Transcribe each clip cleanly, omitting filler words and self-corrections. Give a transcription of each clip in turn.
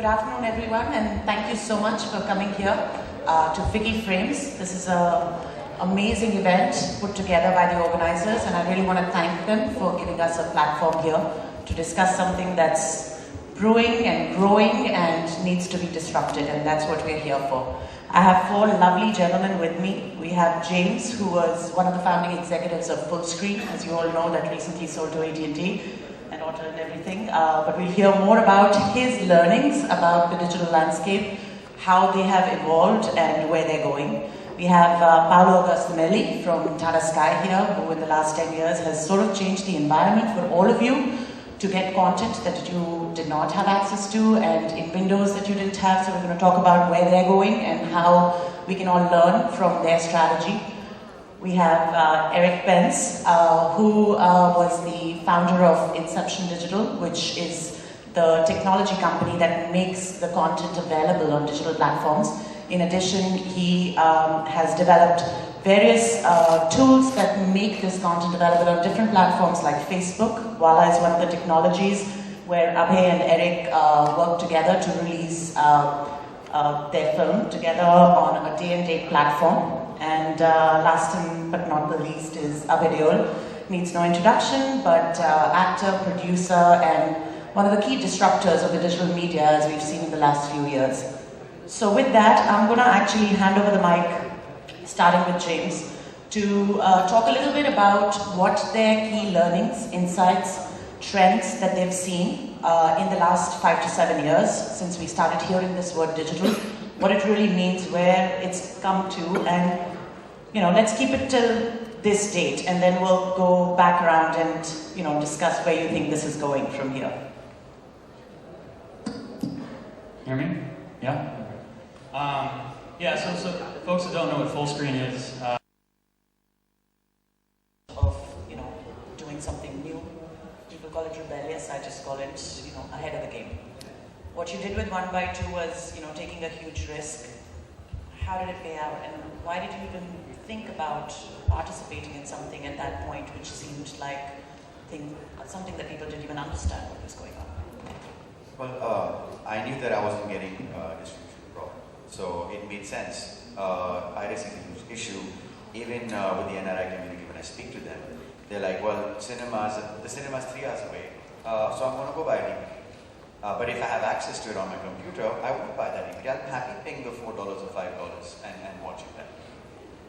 Good afternoon, everyone, and thank you so much for coming here to FICCI Frames. This is an amazing event put together by the organizers, and I really want to thank them for giving us a platform here to discuss something that's brewing and growing and needs to be disrupted, and that's what we're here for. I have four lovely gentlemen with me. We have James, who was one of the founding executives of Fullscreen, as you all know, that recently sold to AT&T. And auto and everything, but we'll hear more about his learnings about the digital landscape, how they have evolved and where they're going. We have Paolo Augustamelli from Tata Sky here, who in the last 10 years has sort of changed the environment for all of you to get content that you did not have access to and in windows that you didn't have. So we're going to talk about where they're going and how we can all learn from their strategy. We have Eric Pence, who was the founder of Inception Digital, which is the technology company that makes the content available on digital platforms. In addition, he has developed various tools that make this content available on different platforms like Facebook. Voila is one of the technologies where Abhay and Eric work together to release their film together on a day-and-date platform. And last but not the least is Abhay Deol. Needs no introduction, but actor, producer, and one of the key disruptors of the digital media as we've seen in the last few years. So with that, I'm going to actually hand over the mic, starting with James, to talk a little bit about what their key learnings, insights, trends that they've seen in the last 5 to 7 years since we started hearing this word digital, what it really means, where it's come to, and let's keep it till this date, and then we'll go back around and discuss where you think this is going from here. Hear me? Yeah? So folks that don't know what Fullscreen is, of doing something new. People call it rebellious. I just call it ahead of the game. What you did with 1x2 was taking a huge risk. How did it pay out, and why did you even think about participating in something at that point, which seemed like something that people didn't even understand what was going on? Well, I knew that I wasn't getting distribution problem, so it made sense. Piracy is a huge issue, even with the NRI community. When I speak to them, they're like, "Well, the cinema's 3 hours away, so I'm going to go buy a DVD. But if I have access to it on my computer, I won't buy that DVD. I'm happy paying the $4 or $5 and watching that."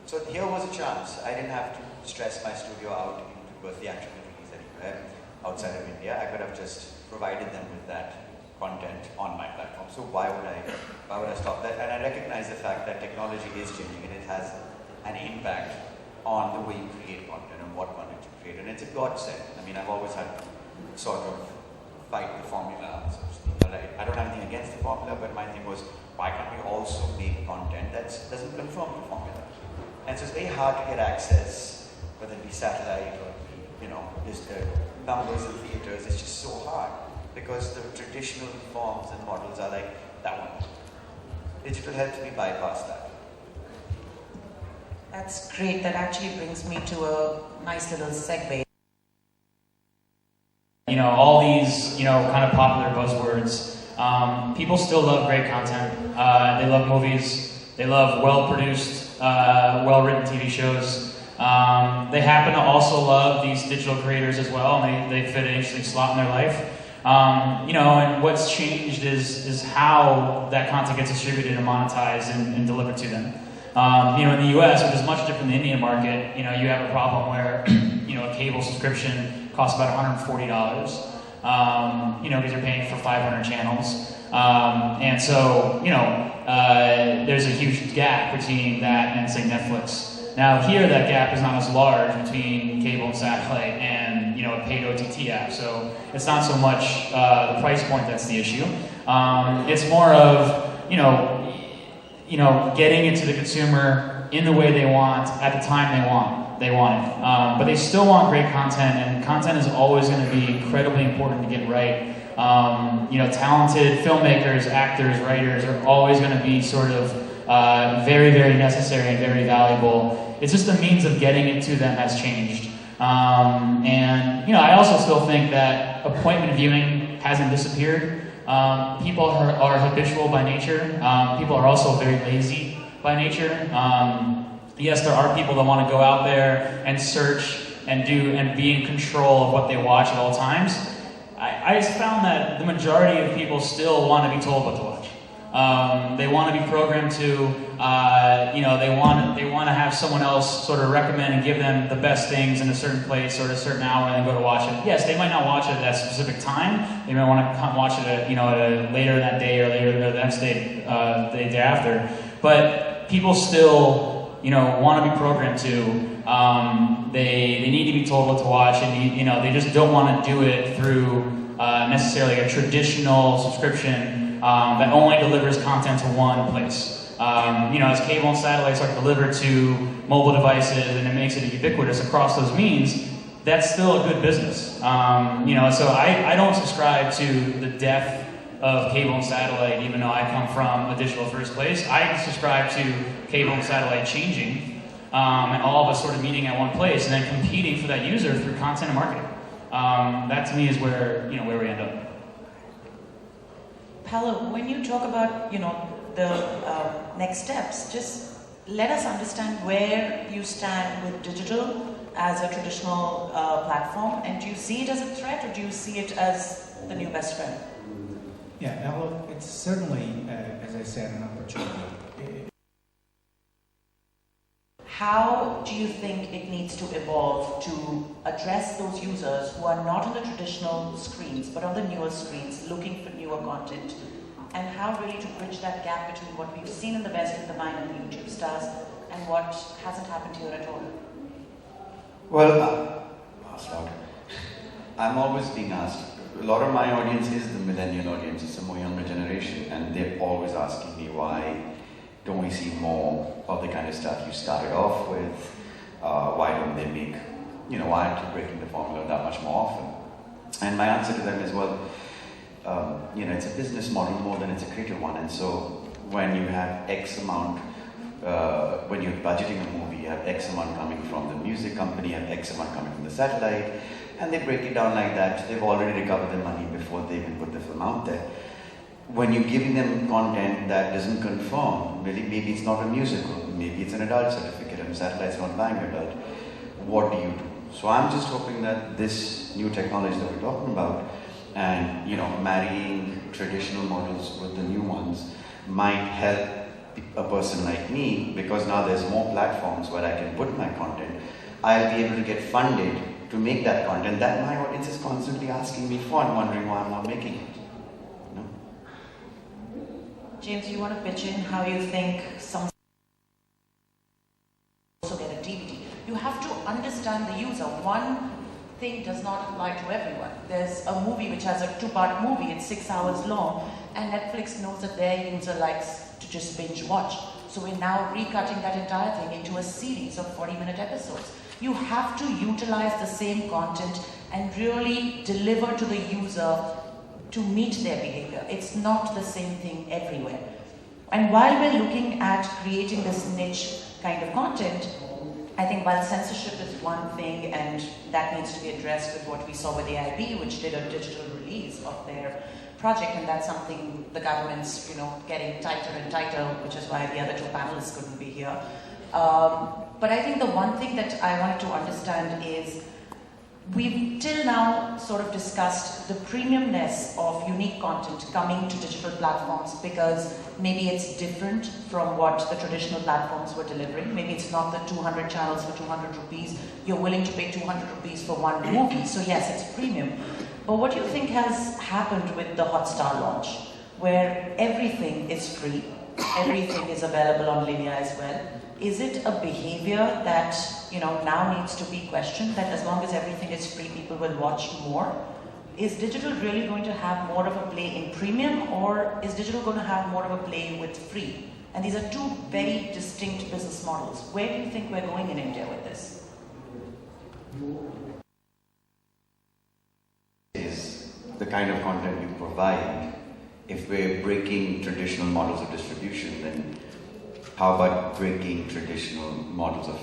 So here was a chance. I didn't have to stress my studio out into a theatrical release anywhere outside of India. I could have just provided them with that content on my platform. So why would I stop that? And I recognize the fact that technology is changing and it has an impact on the way you create content and what content you create. And it's a godsend. I mean, I've always had sort of fight the formula, so to speak. But I don't have anything against the formula, but my thing was, why can't we also make content that doesn't conform to the formula? And so it's very hard to get access, whether it be satellite or just numbers in theaters. It's just so hard because the traditional forms and models are like that one. Digital helps me bypass that. That's great. That actually brings me to a nice little segue. All these, kind of popular buzzwords. People still love great content. They love movies. They love well-produced, well-written TV shows. They happen to also love these digital creators as well, and they fit an interesting slot in their life. And what's changed is how that content gets distributed and monetized and delivered to them. In the US, which is much different than the Indian market, you have a problem where, a cable subscription costs about $140, because you're paying for 500 channels. And so, there's a huge gap between that and, say, Netflix. Now here, that gap is not as large between cable and satellite and, a paid OTT app. So it's not so much the price point that's the issue. It's more of, getting it to the consumer in the way they want, at the time they want it. But they still want great content, and content is always going to be incredibly important to get right. Talented filmmakers, actors, writers are always going to be sort of very, very necessary and very valuable. It's just the means of getting it to them has changed. I also still think that appointment viewing hasn't disappeared. People are habitual by nature. People are also very lazy by nature. Yes, there are people that want to go out there and search and be in control of what they watch at all times. I just found that the majority of people still want to be told what to watch. They want to be programmed to, they want to have someone else sort of recommend and give them the best things in a certain place or at a certain hour and then go to watch it. Yes, they might not watch it at that specific time. They might want to watch it at later that day or later the next day, the day after. But people still, want to be programmed to. They need to be told what to watch, and they just don't want to do it through necessarily a traditional subscription that only delivers content to one place. As cable and satellites are delivered to mobile devices and it makes it ubiquitous across those means, that's still a good business. So I don't subscribe to the death of cable and satellite, even though I come from a digital first place. I subscribe to cable and satellite changing, and all of us sort of meeting at one place and then competing for that user through content and marketing. That to me is where we end up. Paolo, when you talk about the next steps, just let us understand where you stand with digital as a traditional platform, and do you see it as a threat or do you see it as the new best friend? Yeah, Paolo, it's certainly, as I said, an opportunity. How do you think it needs to evolve to address those users who are not on the traditional screens but on the newer screens looking for newer content? And how really to bridge that gap between what we've seen in the West with the minor YouTube stars and what hasn't happened here at all? Well, I'm always being asked. A lot of my audience is the millennial audience, it's a more younger generation, and they're always asking me why don't we see more of the kind of stuff you started off with? Why don't they make, why aren't you breaking the formula that much more often? And my answer to them is, well, it's a business model more than it's a creative one. And so when you have X amount, when you're budgeting a movie, you have X amount coming from the music company, you have X amount coming from the satellite, and they break it down like that. They've already recovered their money before they even put the film out there. When you're giving them content that doesn't confirm, maybe it's not a musical, maybe it's an adult certificate and satellite's not buying adult, what do you do? So I'm just hoping that this new technology that we're talking about and marrying traditional models with the new ones might help a person like me, because now there's more platforms where I can put my content. I'll be able to get funded to make that content that my audience is constantly asking me for and wondering why I'm not making it. James, you want to pitch in how you think some also get a DVD? You have to understand the user. One thing does not apply to everyone. There's a movie which has a 2-part movie, it's 6 hours long, and Netflix knows that their user likes to just binge watch. So we're now recutting that entire thing into a series of 40-minute episodes. You have to utilize the same content and really deliver to the user to meet their behavior. It's not the same thing everywhere. And while we're looking at creating this niche kind of content, I think while censorship is one thing, and that needs to be addressed with what we saw with AIB, which did a digital release of their project, and that's something the government's getting tighter and tighter, which is why the other two panelists couldn't be here. But I think the one thing that I wanted to understand is we've till now sort of discussed the premiumness of unique content coming to digital platforms because maybe it's different from what the traditional platforms were delivering. Maybe it's not the 200 channels for 200 rupees. You're willing to pay 200 rupees for one movie. So yes, it's premium. But what do you think has happened with the Hotstar launch, where everything is free, everything is available on linear as well? Is it a behavior that now needs to be questioned, that as long as everything is free, people will watch more? Is digital really going to have more of a play in premium, or is digital going to have more of a play with free? And these are two very distinct business models. Where do you think we're going in India with this? Is the kind of content we provide. If we're breaking traditional models of distribution, then how about breaking traditional models of,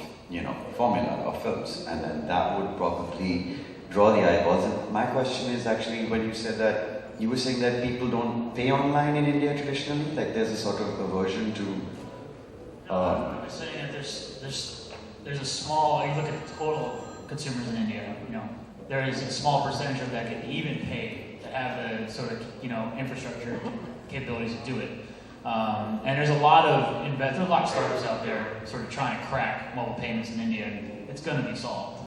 formula of films? And then that would probably draw the eyeballs. And my question is actually, when you said that you were saying that people don't pay online in India traditionally? Like there's a sort of aversion to... I was saying that there's a small, you look at the total consumers in India, there is a small percentage of that can even pay to have the sort of, infrastructure capabilities to do it. And there's a lot of startups out there sort of trying to crack mobile payments in India, and it's going to be solved.